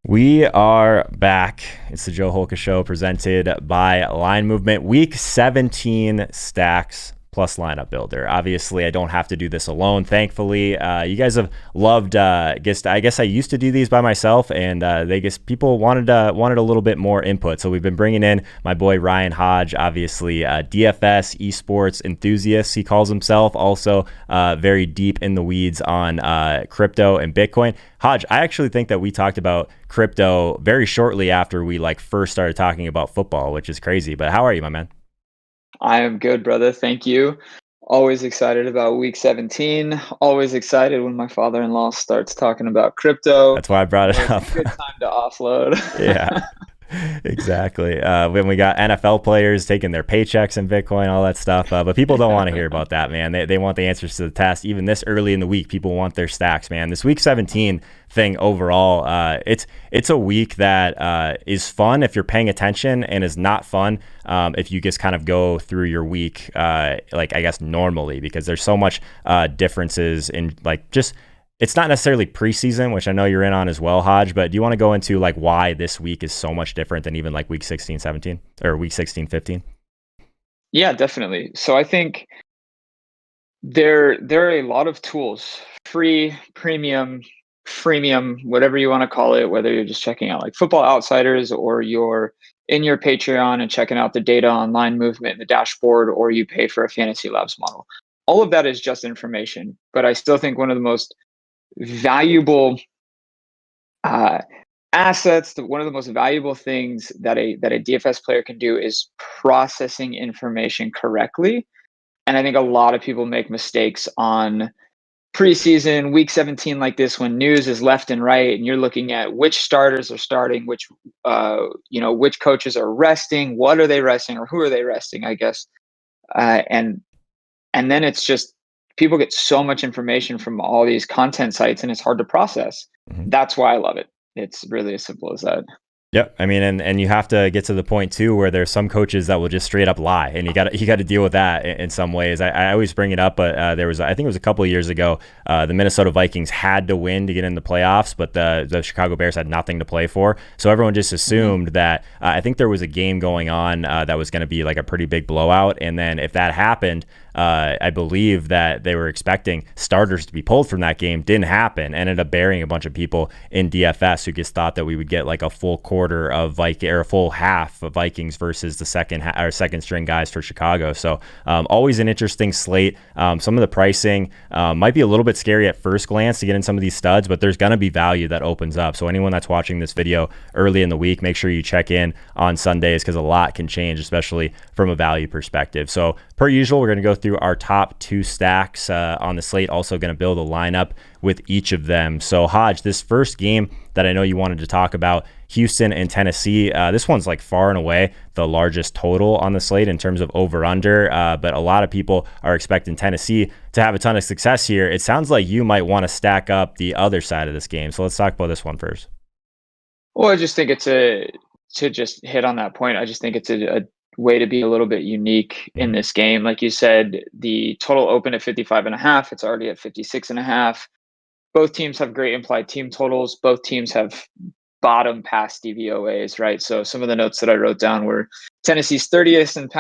We are back. It's the Joe Holka Show presented by Line Movement. Week 17 stacks plus lineup builder. Obviously, I don't have to do this alone, thankfully. You guys have loved, I guess I used to do these by myself, and people wanted a little bit more input. So we've been bringing in my boy Ryan Hodge, obviously DFS, esports enthusiast, he calls himself, also very deep in the weeds on crypto and Bitcoin. Hodge, I actually think that we talked about crypto very shortly after we first started talking about football, which is crazy. But how are you, my man? I am good, brother. Thank you. Always excited about week 17. Always excited when my father-in-law starts talking about crypto. That's why I brought it up. Good time to offload. Yeah. Exactly. When we got NFL players taking their paychecks in Bitcoin, all that stuff. But people don't want to hear about that, man. They want the answers to the test. Even this early in the week, people want their stacks, man. This week 17 thing overall, it's a week that is fun if you're paying attention, and is not fun if you just kind of go through your week I guess normally, because there's so much differences in just. It's not necessarily preseason, which I know you're in on as well, Hodge, but do you want to go into why this week is so much different than even week 16, 17 or week 16, 15? Yeah, definitely. So I think there are a lot of tools, free, premium, freemium, whatever you want to call it, whether you're just checking out Football Outsiders, or you're in your Patreon and checking out the data on Line Movement in the dashboard, or you pay for a Fantasy Labs model. All of that is just information, but I still think one of the most valuable assets, one of the most valuable things that a DFS player can do is processing information correctly. And I think a lot of people make mistakes on preseason, week 17 like this, when news is left and right, and you're looking at which starters are starting, which coaches are resting, what are they resting, or who are they resting, I guess. And then it's just, people get so much information from all these content sites, and it's hard to process. Mm-hmm. That's why I love it. It's really as simple as that. Yep. I mean, and you have to get to the point too where there's some coaches that will just straight up lie, and you got to deal with that in some ways. I always bring it up, but I think it was a couple of years ago, the Minnesota Vikings had to win to get in the playoffs, but the Chicago Bears had nothing to play for, so everyone just assumed that I think there was a game going on that was going to be a pretty big blowout, and then if that happened, I believe that they were expecting starters to be pulled from that game. Didn't happen. Ended up burying a bunch of people in DFS who just thought that we would get a full quarter of Viking, or a full half of Vikings versus the second string guys for Chicago. So always an interesting slate. Some of the pricing might be a little bit scary at first glance to get in some of these studs, but there's going to be value that opens up. So anyone that's watching this video early in the week, make sure you check in on Sundays, because a lot can change, especially from a value perspective. So per usual, we're going to go through our top two stacks on the slate, also going to build a lineup with each of them. So Hodge, this first game that I know you wanted to talk about, Houston and Tennessee, this one's far and away the largest total on the slate in terms of over under, but a lot of people are expecting Tennessee to have a ton of success here. It sounds like you might want to stack up the other side of this game, so let's talk about this one first. Well, I just think to just hit on that point, I just think it's a way to be a little bit unique in this game. Like you said, the total opened at 55.5. It's already at 56.5. Both teams have great implied team totals. Both teams have bottom pass DVOAs, right? So some of the notes that I wrote down were Tennessee's 30th and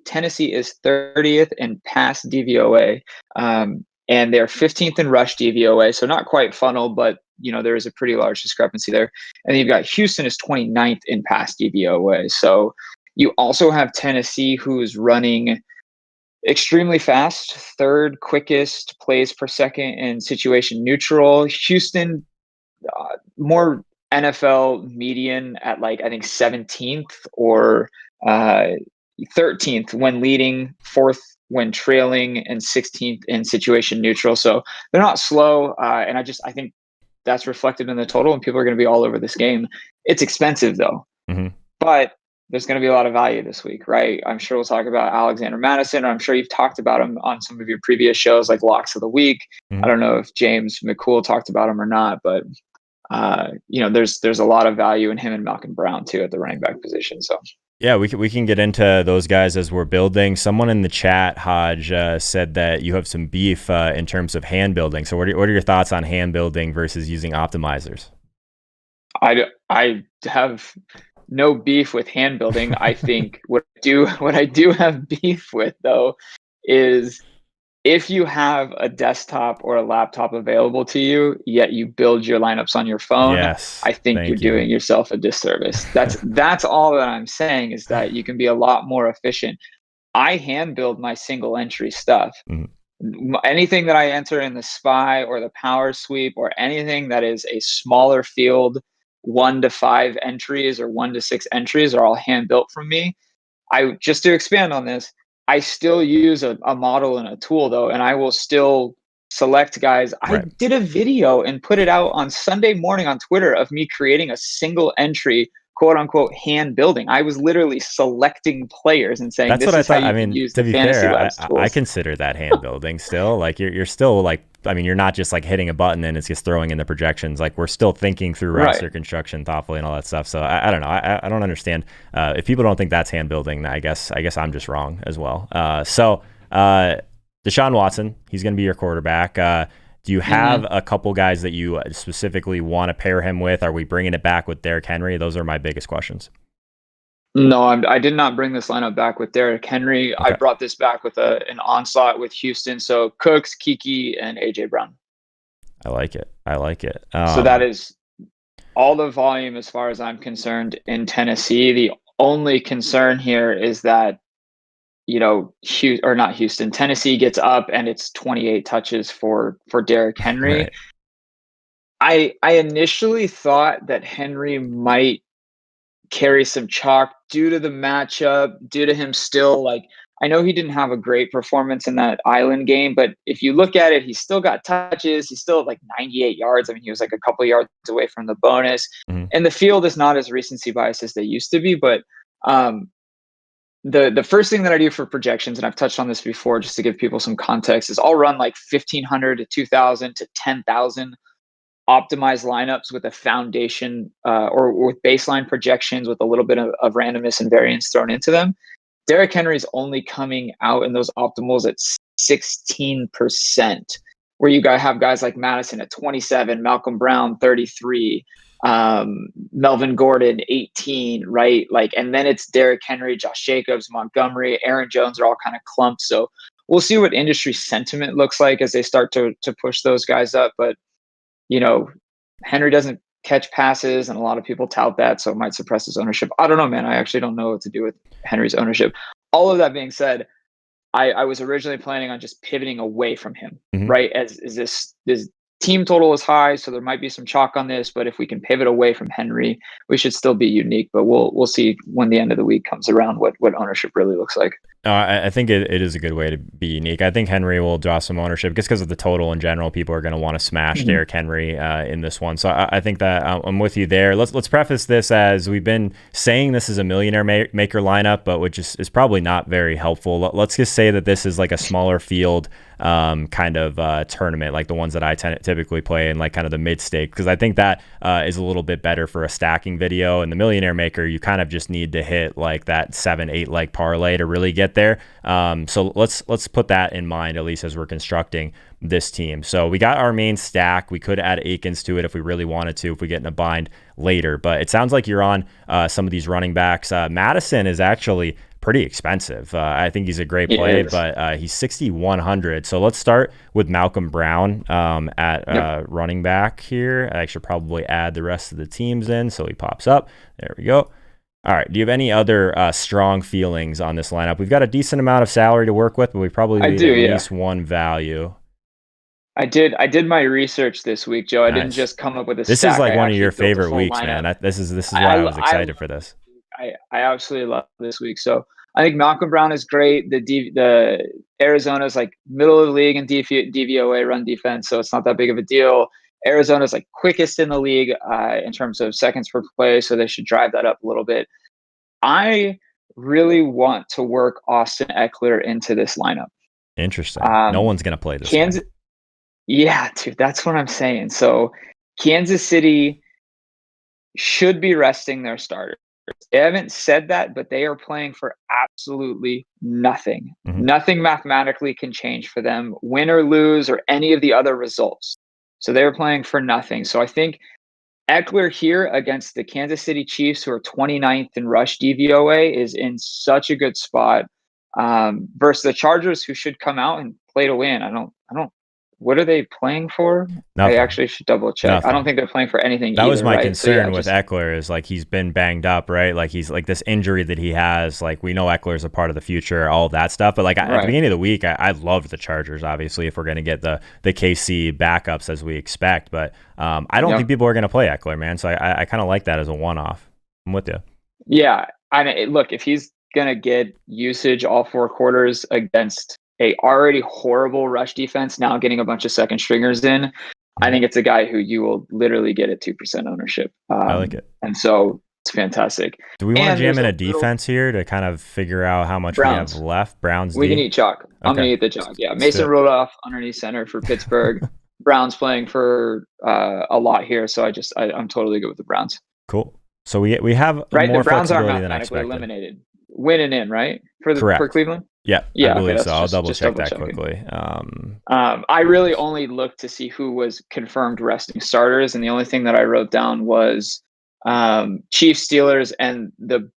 Tennessee is 30th in pass DVOA, and they're 15th in rush DVOA. So not quite funnel, but there is a pretty large discrepancy there. And then you've got Houston is 29th in pass DVOA. So you also have Tennessee, who's running extremely fast, third quickest plays per second in situation neutral. Houston, more NFL median at I think 17th or 13th when leading, fourth when trailing, and 16th in situation neutral. So they're not slow, and I think that's reflected in the total, and people are going to be all over this game. It's expensive though, but there's going to be a lot of value this week, right? I'm sure we'll talk about Alexander Madison. I'm sure you've talked about him on some of your previous shows, like Locks of the Week. I don't know if James McCool talked about him or not, but there's a lot of value in him and Malcolm Brown too at the running back position. So yeah, we can get into those guys as we're building. Someone in the chat, Hodge, said that you have some beef in terms of hand building. So what are your thoughts on hand building versus using optimizers? I have no beef with hand building. I think what I do have beef with though is if you have a desktop or a laptop available to you, yet you build your lineups on your phone, Yes, I think you're thank you. doing yourself a disservice. That's all that I'm saying, is that you can be a lot more efficient. I hand build my single entry stuff. Mhm. Anything that I enter in the spy or the power sweep or anything that is a smaller field, 1 to 5 entries or 1 to 6 entries, are all hand built from me. I just to expand on this, I still use a model and a tool though, and I will still select guys. I Right. did a video and put it out on Sunday morning on Twitter of me creating a single entry, quote unquote, hand building. I was literally selecting players and saying, That's what this I is how thought. I you can mean, use to the be Fantasy fair, Labs I tools. consider that hand building still. Like you're still like, I mean, you're not just like hitting a button and it's just throwing in the projections. Like we're still thinking through Right. roster construction thoughtfully and all that stuff. So I don't know. I don't understand. If people don't think that's hand building, I guess I'm just wrong as well. Desean Watson, he's going to be your quarterback. Do you have a couple guys that you specifically want to pair him with? Are we bringing it back with Derrick Henry? Those are my biggest questions. No, I did not bring this lineup back with Derrick Henry. I Okay. brought this back with an onslaught with Houston. So Cooks, Kiki, and AJ Brown. I like it. So that is all the volume as far as I'm concerned in Tennessee. The only concern here is that, Tennessee gets up and it's 28 touches for Derrick Henry. Right. I initially thought that Henry might carry some chalk due to the matchup, due to him still, like, I know he didn't have a great performance in that Island game, but if you look at it, he still got touches. He's still at like 98 yards. I mean, he was like a couple yards away from the bonus. Mhm. And the field is not as recency biased as they used to be. But the first thing that I do for projections, and I've touched on this before just to give people some context, is I'll run like 1,500 to 2,000 to 10,000 optimized lineups with a foundation or with baseline projections with a little bit of randomness and variance thrown into them. Derrick Henry is only coming out in those optimals at 16%, where you guys have guys like Madison at 27, Malcolm Brown 33, Melvin Gordon 18, right? Like, and then it's Derrick Henry, Josh Jacobs, Montgomery, Aaron Jones are all kind of clumped. So we'll see what industry sentiment looks like as they start to push those guys up. But Henry doesn't catch passes, and a lot of people tout that, so it might suppress his ownership. I don't know, man. I actually don't know what to do with Henry's ownership. All of that being said, I was originally planning on just pivoting away from him, Mhm. right? As this team total is high, so there might be some chalk on this, but if we can pivot away from Henry, we should still be unique. But we'll see when the end of the week comes around what ownership really looks like. I think it is a good way to be unique. I think Henry will draw some ownership just because of the total in general. People are going to want to smash Derrick Henry in this one. So I think that I'm with you there. Let's preface this as we've been saying this is a millionaire maker lineup, but which is probably not very helpful. Let's just say that this is like a smaller field kind of tournament, like the ones that I typically play in, like kind of the mid stake, because I think that is a little bit better for a stacking video. And the millionaire maker, you kind of just need to hit like that 7-8 leg parlay to really get there. So let's put that in mind, at least as we're constructing this team. So we got our main stack. We could add Akins to it if we really wanted to, if we get in a bind later. But it sounds like you're on some of these running backs. Madison is actually pretty expensive. I think he's a great play, but he's 6,100. So let's start with Malcolm Brown at running back here. I should probably add the rest of the teams in so he pops up. There we go. All right. Do you have any other strong feelings on this lineup? We've got a decent amount of salary to work with, but we probably need at least one value. I did my research this week, Joe. I didn't just come up with a This stack. is like one of your favorite weeks, man. This is why I was excited for this. I absolutely love this week. So I think Malcolm Brown is great. The Arizona's like middle of the league in DVOA run defense, so it's not that big of a deal. Arizona's like quickest in the league in terms of seconds per play, so they should drive that up a little bit. I really want to work Austin Eckler into this lineup. Interesting. No one's gonna play this Kansas. guy. Yeah, dude, that's what I'm saying. So Kansas City should be resting their starters. They haven't said that, but they are playing for absolutely nothing. Nothing mathematically can change for them, win or lose, or any of the other results. So they're playing for nothing. So I think Eckler here against the Kansas City Chiefs, who are 29th in rush DVOA, is in such a good spot. Versus the Chargers, who should come out and play to win. I don't. What are they playing for? Nothing. I actually should double check. Nothing. I don't think they're playing for anything That either, was my right? concern with Eckler is like he's been banged up, right? Like he's like this injury that he has. Like we know Eckler's a part of the future, all of that stuff. But like at the beginning of the week, I loved the Chargers. Obviously, if we're going to get the KC backups as we expect, but I don't think people are going to play Eckler, man. So I kind of like that as a one-off. I'm with you. Yeah, look, if he's going to get usage all 4 quarters against a already horrible rush defense, now getting a bunch of second stringers in, I think it's a guy who you will literally get at 2% ownership. I like it. And so it's fantastic. Do we want to jam in a defense here to kind of figure out how much Browns. we have left? Browns We can eat chalk. I'm going to eat the chalk. Yeah, Mason Rudolph underneath center for Pittsburgh. Browns playing for a lot here, so I'm totally good with the Browns. Cool. So we have more the Browns are flexibility than I expected. Eliminated. Winning in, right? For Cleveland? Yeah, I believe so. I'll double check that quickly. I really only looked to see who was confirmed resting starters, and the only thing that I wrote down was Chiefs, Steelers, and the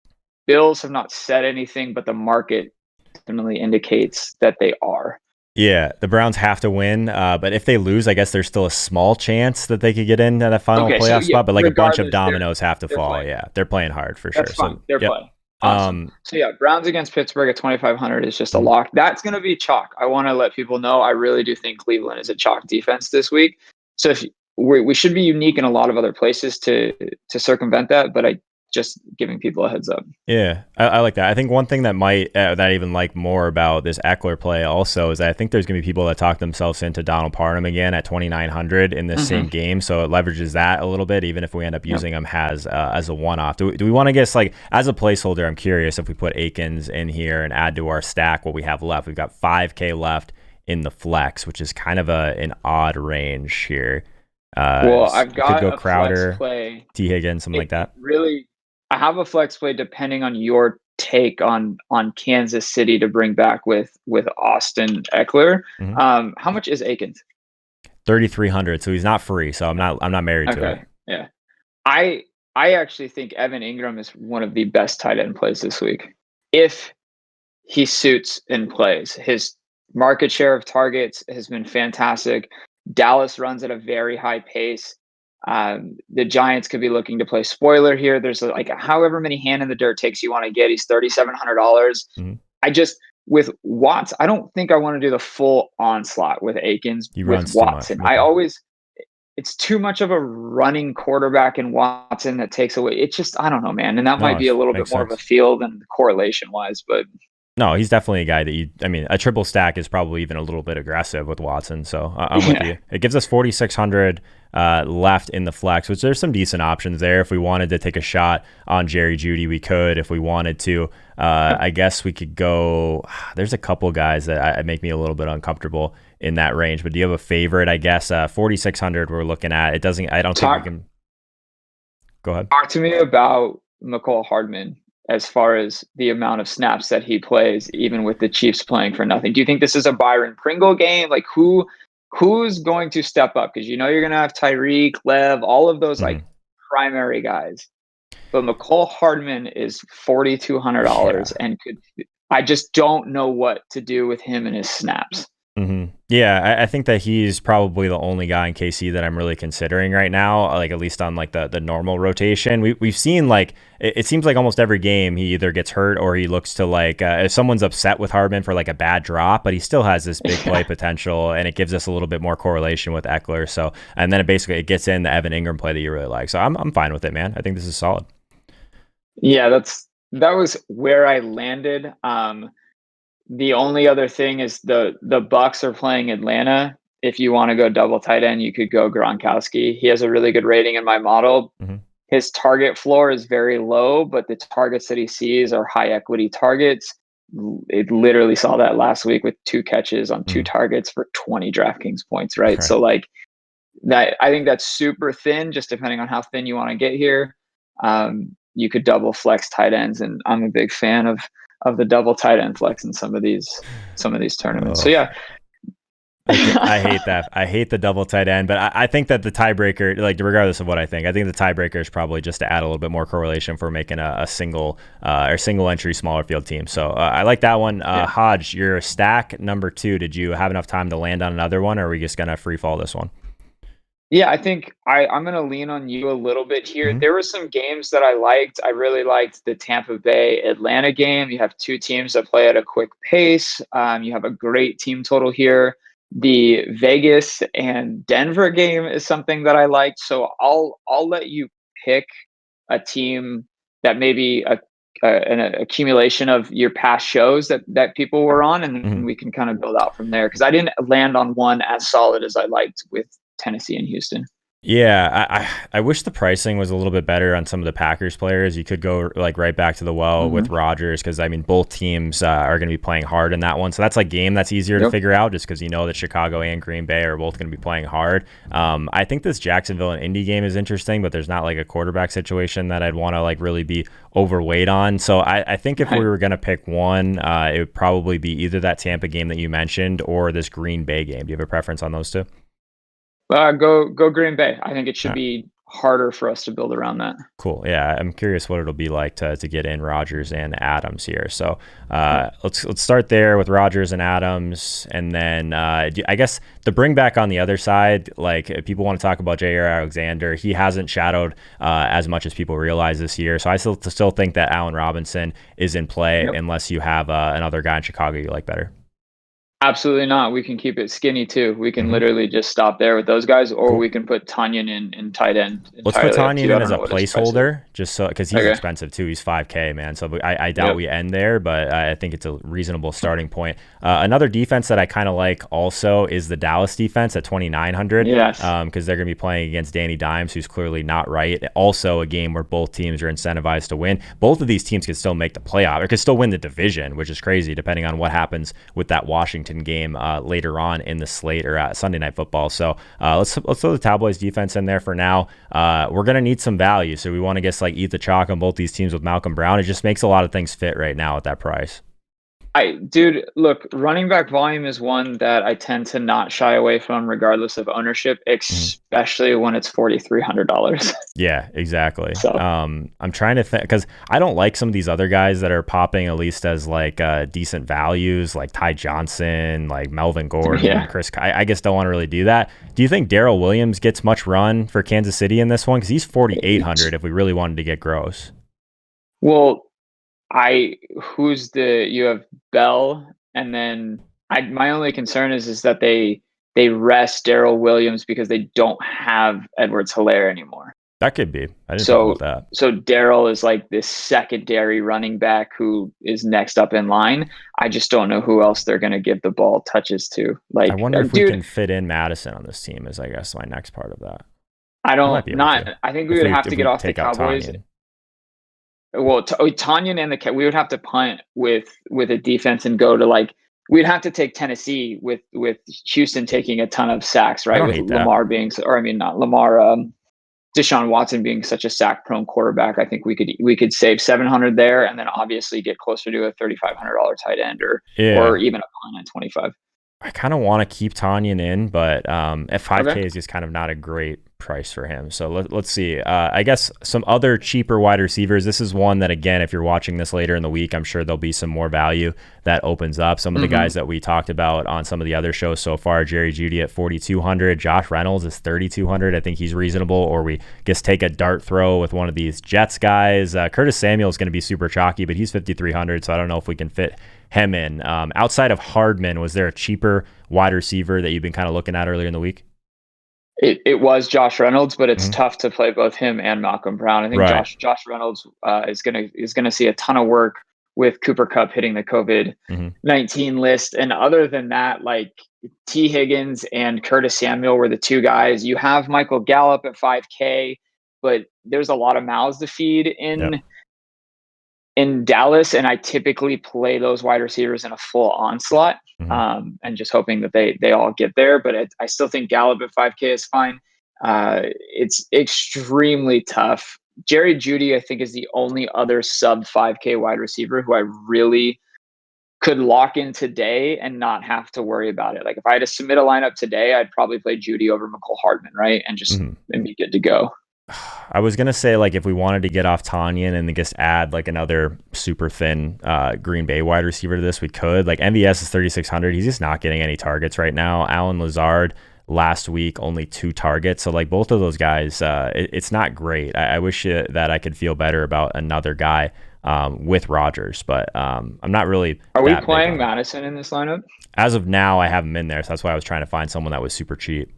Bills have not said anything, but the market definitely indicates that they are. Yeah, the Browns have to win, but if they lose, I guess there's still a small chance that they could get into that final playoff spot, but like a bunch of dominoes have to fall. Playing. Yeah, they're playing hard for That's sure. Fine. So they're playing. Awesome. So yeah, Browns against Pittsburgh at 2,500 is just a lock. That's going to be chalk. I want to let people know I really do think Cleveland is a chalk defense this week. So if we should be unique in a lot of other places to circumvent that, but I just giving people a heads up. Yeah, I like that. I think one thing that that I even like more about this Eckler play also is that I think there's going to be people that talk themselves into Donald Parham again at 2,900 in this same game. So it leverages that a little bit, even if we end up using him as a one-off. Do we want to guess, like, as a placeholder, I'm curious if we put Akins in here and add to our stack what we have left. We've got 5K left in the flex, which is kind of an odd range here. I've got could go a Crowder, flex play. T. Higgins, something like that. Really, I have a flex play depending on your take on Kansas City to bring back with Austin Eckler. How much is Akins? 3,300. So he's not free. So I'm not married to it. Yeah, I actually think Evan Ingram is one of the best tight end plays this week if he suits and plays. His market share of targets has been fantastic. Dallas runs at a very high pace. The Giants could be looking to play spoiler here. There's like however many hand in the dirt takes you want to get. He's $3,700. I just, with Watts, I don't think I want to do the full onslaught with Akins with Watson. It's too much of a running quarterback in Watson that takes away. It's just, I don't know, man. And that might be a little bit more of a feel than correlation wise, but. No, he's definitely a guy that a triple stack is probably even a little bit aggressive with Watson. So I'm with you. It gives us 4,600 left in the flex, which there's some decent options there. If we wanted to take a shot on Jerry Jeudy, we could. If we wanted to, I guess we could go. There's a couple guys that make me a little bit uncomfortable in that range. But do you have a favorite? I guess 4,600 we're looking at. It doesn't. I don't think we can. Go ahead. Talk to me about Mecole Hardman. As far as the amount of snaps that he plays, even with the Chiefs playing for nothing. Do you think this is a Byron Pringle game? Like who's going to step up? Because you're going to have Tyreek, Lev, all of those like primary guys. But Mecole Hardman is $4,200 and I just don't know what to do with him and his snaps. Yeah, I think that he's probably the only guy in KC that I'm really considering right now, like at least on like the normal rotation. We've seen like it seems like almost every game he either gets hurt or he looks to like if someone's upset with Hardman for like a bad drop, but he still has this big play potential, and it gives us a little bit more correlation with Eckler. So and then it gets in the Evan Ingram play that you really like. So I'm fine with it, man. I think this is solid. Yeah, that was where I landed. The only other thing is the Bucs are playing Atlanta. If you want to go double tight end, you could go Gronkowski. He has a really good rating in my model. His target floor is very low, but the targets that he sees are high equity targets. It literally saw that last week with 2 catches on 2 targets for 20 DraftKings points, right? So like that, I think that's super thin, just depending on how thin you want to get here. You could double flex tight ends, and I'm a big fan of the double tight end flex in some of these tournaments. So yeah, I hate that. I hate the double tight end, but I think that the tiebreaker, like regardless of what I think the tiebreaker is probably just to add a little bit more correlation for making a single or single entry smaller field team. So I like that one. Yeah. Hodge, your stack number 2. Did you have enough time to land on another one, or are we just gonna free fall this one? Yeah, I think I'm going to lean on you a little bit here. Mm-hmm. There were some games that I liked. I really liked the Tampa Bay Atlanta game. You have two teams that play at a quick pace. You have a great team total here. The Vegas and Denver game is something that I liked. So I'll let you pick a team that maybe an accumulation of your past shows that people were on, and Mm-hmm. then we can kind of build out from there. Because I didn't land on one as solid as I liked with Tennessee and Houston. Yeah, I wish the pricing was a little bit better on some of the Packers players. You could go like right back to the well with Rodgers, because I mean both teams are going to be playing hard in that one. So that's a game that's easier to figure out, just because you know that Chicago and Green Bay are both going to be playing hard. I think this Jacksonville and Indy game is interesting, but there's not like a quarterback situation that I'd want to like really be overweight on. So I think if we were going to pick one, it would probably be either that Tampa game that you mentioned or this Green Bay game. Do you have a preference on those two? Go Green Bay. I think it should be harder for us to build around that. Cool. Yeah, I'm curious what it'll be like to get in Rodgers and Adams here. So let's start there with Rodgers and Adams, and then I guess the bring back on the other side. Like people want to talk about Jair Alexander. He hasn't shadowed as much as people realize this year. So I still think that Allen Robinson is in play unless you have another guy in Chicago you like better. Absolutely not. We can keep it skinny too. We can literally just stop there with those guys, or we can put Tanyan in tight end. Let's put Tanyan in as a placeholder, just so, because he's expensive too. He's $5K, man. So I doubt we end there, but I think it's a reasonable starting point. Another defense that I kind of like also is the Dallas defense at 2,900. Yes. Because they're going to be playing against Danny Dimes, who's clearly not right. Also, a game where both teams are incentivized to win. Both of these teams could still make the playoff, or could still win the division, which is crazy, depending on what happens with that Washington game later on in the slate or Sunday Night Football. So let's throw the Cowboys defense in there for now. We're gonna need some value, so we want to just like eat the chalk on both these teams with Malcolm Brown. It just makes a lot of things fit right now at that price. Dude, look, running back volume is one that I tend to not shy away from, regardless of ownership, especially when it's $4,300. Yeah, exactly. So. I'm trying to think, because I don't like some of these other guys that are popping at least as like decent values, like Ty Johnson, like Melvin Gordon, Chris. I just don't want to really do that. Do you think Darrell Williams gets much run for Kansas City in this one? Because he's 4,800 if we really wanted to get gross. Well, you have Bell, and then my only concern is that they rest Darrell Williams because they don't have Edwards-Helaire anymore. That could be. I didn't think about that. So Darrell is like this secondary running back who is next up in line. I just don't know who else they're going to give the ball touches to. Like, I wonder if we can fit in Madison on this team, is I guess my next part of that. I think we would have to get off the Cowboys. Well, Tanyan and we would have to punt with a defense and go to like, we'd have to take Tennessee with Houston taking a ton of sacks, right? With Lamar being, or I mean, not Lamar, Desean Watson being such a sack prone quarterback. I think we could save 700 there, and then obviously get closer to a $3,500 tight end or even a punt at 25. I kind of want to keep Tanyan in, but at 5K is just kind of not a great price for him. So let's see. I guess some other cheaper wide receivers. This is one that, again, if you're watching this later in the week, I'm sure there'll be some more value that opens up. Some of the guys that we talked about on some of the other shows so far, Jerry Jeudy at 4,200. Josh Reynolds is 3,200. I think he's reasonable. Or we just take a dart throw with one of these Jets guys. Curtis Samuel is going to be super chalky, but he's 5,300. So I don't know if we can fit him in. Outside of Hardman, was there a cheaper wide receiver that you've been kind of looking at earlier in the week? It was Josh Reynolds, but it's tough to play both him and Malcolm Brown. I think Josh Reynolds is gonna see a ton of work with Cooper Kupp hitting the COVID-19 list. And other than that, like T. Higgins and Curtis Samuel were the two guys. You have Michael Gallup at 5K, but there's a lot of mouths to feed in Dallas, and I typically play those wide receivers in a full onslaught, and just hoping that they all get there. But I still think Gallup at 5K is fine. It's extremely tough. Jerry Jeudy, I think, is the only other sub 5K wide receiver who I really could lock in today and not have to worry about it. Like if I had to submit a lineup today, I'd probably play Judy over McCole Hardman, right? And just and be good to go. I was gonna say, like, if we wanted to get off Tanyan and then just add like another super thin Green Bay wide receiver to this, we could. Like MVS is 3,600. He's just not getting any targets right now. Alan Lazard last week only 2 targets. So like both of those guys, it's not great. I wish that I could feel better about another guy with Rodgers, but I'm not really. Are we playing Madison in this lineup? As of now, I haven't been there, so that's why I was trying to find someone that was super cheap.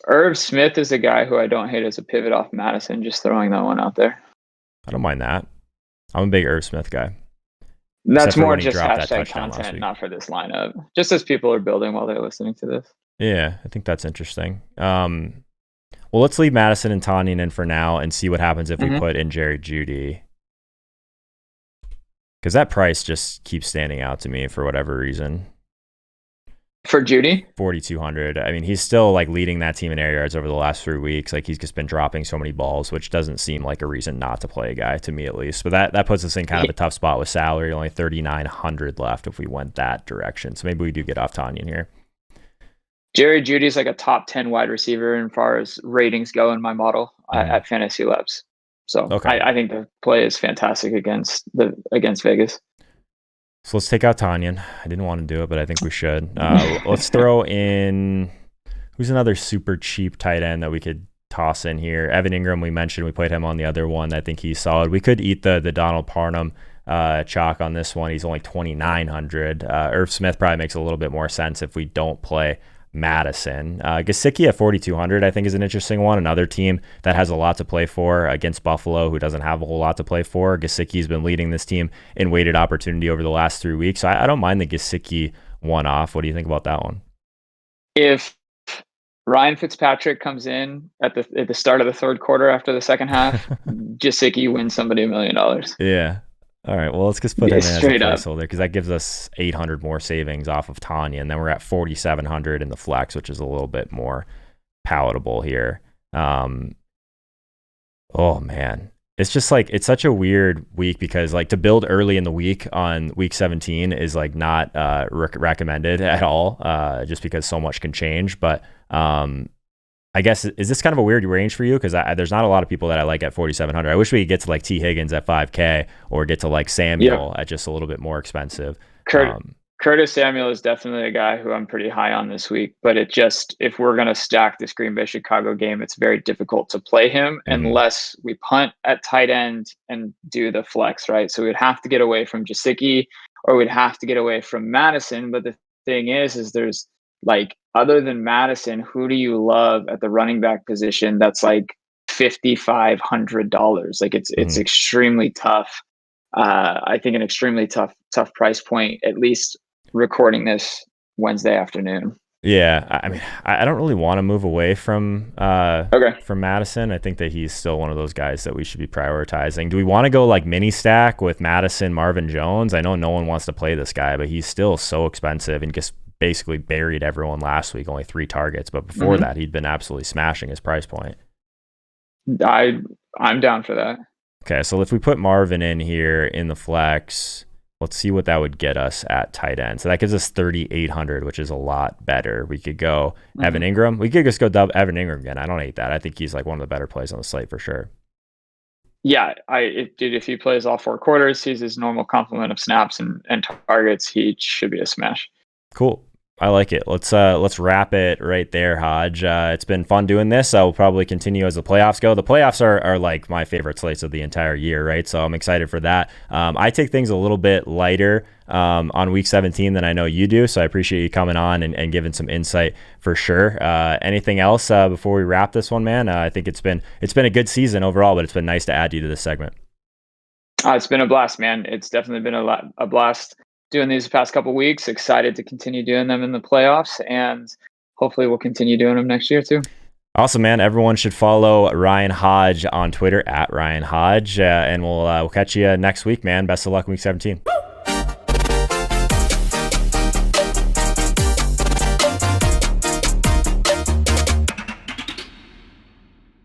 Irv Smith is a guy who I don't hate as a pivot off Madison, just throwing that one out there. I don't mind that. I'm a big Irv Smith guy. That's more just hashtag content, not for this lineup. Just as people are building while they're listening to this. Yeah, I think that's interesting. Well, let's leave Madison and Tanyan in for now and see what happens if we put in Jerry Jeudy. Because that price just keeps standing out to me for whatever reason. For Jeudy? 4,200. I mean, he's still like leading that team in air yards over the last 3 weeks. Like he's just been dropping so many balls, which doesn't seem like a reason not to play a guy, to me at least. But that puts us in kind of a tough spot with salary. Only 3,900 left if we went that direction. So maybe we do get off Tanyan here. Jerry Jeudy's like a top 10 wide receiver as far as ratings go in my model at Fantasy Labs. So I think the play is fantastic against Vegas. So let's take out Tanyan. I didn't want to do it, but I think we should. Let's throw in, who's another super cheap tight end that we could toss in here? Evan Ingram, we mentioned. We played him on the other one. I think he's solid. We could eat the Donald Parham chalk on this one. He's only 2,900. Irv Smith probably makes a little bit more sense if we don't play Madison. Gesicki at 4,200 I think is an interesting one. Another team that has a lot to play for against Buffalo, who doesn't have a whole lot to play for. Gesicki's been leading this team in weighted opportunity over the last 3 weeks. So I don't mind the Gesicki one-off. What do you think about that one? If Ryan Fitzpatrick comes in at the start of the third quarter after the second half, Gesicki wins somebody $1 million. Yeah. All right, well, let's just put him in as a placeholder because that gives us 800 more savings off of Tanyan, and then we're at 4,700 in the flex, which is a little bit more palatable here. Oh, man. It's just like, it's such a weird week because like to build early in the week on week 17 is like not recommended at all, just because so much can change. But I guess, is this kind of a weird range for you? Because there's not a lot of people that I like at 4,700. I wish we could get to like T. Higgins at 5K or get to like Samuel at just a little bit more expensive. Curtis Samuel is definitely a guy who I'm pretty high on this week, but it just, if we're going to stack this Green Bay Chicago game, it's very difficult to play him unless we punt at tight end and do the flex, right? So we'd have to get away from Gesicki or we'd have to get away from Madison. But the thing is there's like, other than Madison, who do you love at the running back position that's like $5,500? Like it's extremely tough. I think an extremely tough price point, at least recording this Wednesday afternoon. Yeah, I mean, I don't really want to move away from Madison. I think that he's still one of those guys that we should be prioritizing. Do we want to go like mini stack with Madison, Marvin Jones? I know no one wants to play this guy, but he's still so expensive and just basically buried everyone last week, only 3 targets. But before that, he'd been absolutely smashing his price point. I'm down for that. Okay, so if we put Marvin in here in the flex, let's see what that would get us at tight end. So that gives us 3,800, which is a lot better. We could go Evan Ingram. We could just go dub Evan Ingram again. I don't hate that. I think he's like one of the better plays on the slate for sure. Yeah, if he plays all 4 quarters, sees his normal complement of snaps and targets, he should be a smash. Cool. I like it. Let's wrap it right there, Hodge. It's been fun doing this. We'll probably continue as the playoffs go. The playoffs are like my favorite slates of the entire year, right? So I'm excited for that. I take things a little bit lighter on week 17 than I know you do. So I appreciate you coming on and giving some insight for sure. Anything else before we wrap this one, man? I think it's been a good season overall, but it's been nice to add you to this segment. It's been a blast, man. It's definitely been a blast doing these past couple weeks. Excited to continue doing them in the playoffs, and hopefully we'll continue doing them next year too. Awesome, man. Everyone should follow Ryan Hodge on Twitter at Ryan Hodge, and we'll catch you next week, man. Best of luck in week 17.